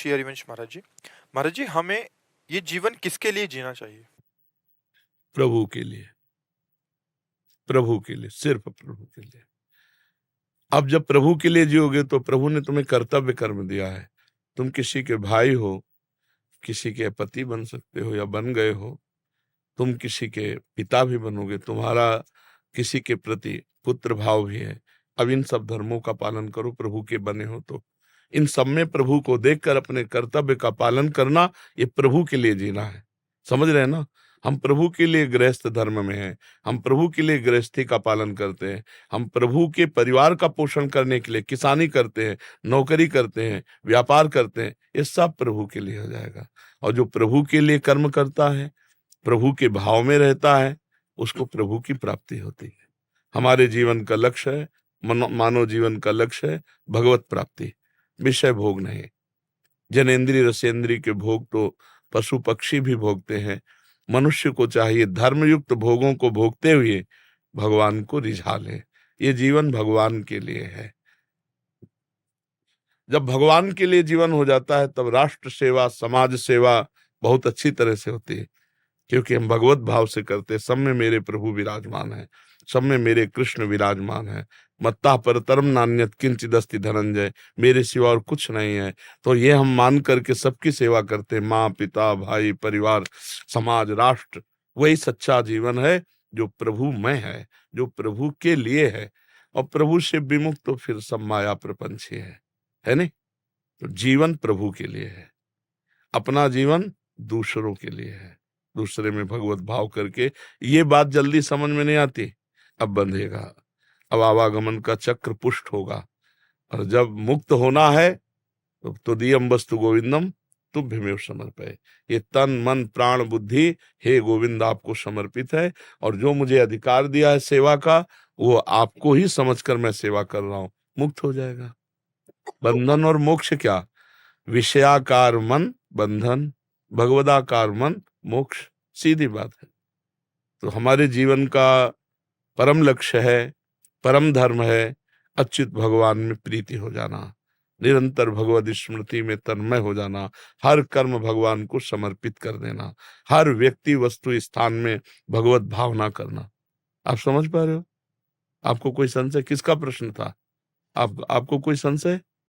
श्री हरिवंश महाराज जी। महाराज जी, हमें ये जीवन किसके लिए जीना चाहिए? प्रभु के लिए, प्रभु के लिए, सिर्फ प्रभु के लिए। अब जब प्रभु के लिए जियोगे तो प्रभु ने तुम्हें कर्तव्य कर्म दिया है। तुम किसी के भाई हो, किसी के पति बन सकते हो या बन गए हो, तुम किसी के पिता भी बनोगे, तुम्हारा किसी के प्रति पुत्र भाव भी है। अब इन सब धर्मों का पालन करो, प्रभु के बने हो तो इन सब में प्रभु को देखकर अपने कर्तव्य का पालन करना, ये प्रभु के लिए जीना है। समझ रहे हैं ना? हम प्रभु के लिए गृहस्थ धर्म में हैं, हम प्रभु के लिए गृहस्थी का पालन करते हैं, हम प्रभु के परिवार का पोषण करने के लिए किसानी करते हैं, नौकरी करते हैं, व्यापार करते हैं, ये सब प्रभु के लिए हो जाएगा। और जो प्रभु के लिए कर्म करता है, प्रभु के भाव में रहता है, उसको प्रभु की प्राप्ति होती है। हमारे जीवन का लक्ष्य है, मानव जीवन का लक्ष्य है भगवत प्राप्ति, विषय भोग नहीं। जनेन्द्रिय रसेंद्रिय के भोग तो पशु पक्षी भी भोगते हैं। मनुष्य को चाहिए धर्मयुक्त भोगों को भोगते हुए भगवान को रिझा ले। ये जीवन भगवान के लिए है। जब भगवान के लिए जीवन हो जाता है तब राष्ट्र सेवा, समाज सेवा बहुत अच्छी तरह से होती है, क्योंकि हम भगवत भाव से करते। सब में मेरे प्रभु विराजमान है, सब में मेरे कृष्ण विराजमान है। मत्ता परतरम नान्यत किंचिदस्ति धनंजय, मेरे सिवा और कुछ नहीं है। तो ये हम मान करके सबकी सेवा करते, माँ पिता भाई परिवार समाज राष्ट्र। वही सच्चा जीवन है जो प्रभु में है, जो प्रभु के लिए है। और प्रभु से विमुक्त तो फिर सब माया प्रपंच ही है नहीं? तो जीवन प्रभु के लिए है, अपना जीवन दूसरों के लिए है, दूसरे में भगवत भाव करके। ये बात जल्दी समझ में नहीं आती, अब बंधेगा, अब आवागमन का चक्र पुष्ट होगा। और जब मुक्त होना है तो तुदीयम वस्तु गोविंदम तुभ्यमेव समर्पय। ये तन मन प्राण बुद्धि हे गोविंद आपको समर्पित है, और जो मुझे अधिकार दिया है सेवा का, वो आपको ही समझकर मैं सेवा कर रहा हूं। मुक्त हो जाएगा। बंधन और मोक्ष क्या? विषयाकार मन बंधन, भगवदाकार मन मोक्ष, सीधी बात है। तो हमारे जीवन का परम लक्ष्य है, परम धर्म है अच्युत भगवान में प्रीति हो जाना, निरंतर भगवद स्मृति में तन्मय हो जाना, हर कर्म भगवान को समर्पित कर देना, हर व्यक्ति वस्तु स्थान में भगवत भावना करना। आप समझ पा रहे हो? आपको कोई संशय? किसका प्रश्न था? आपको कोई संशय?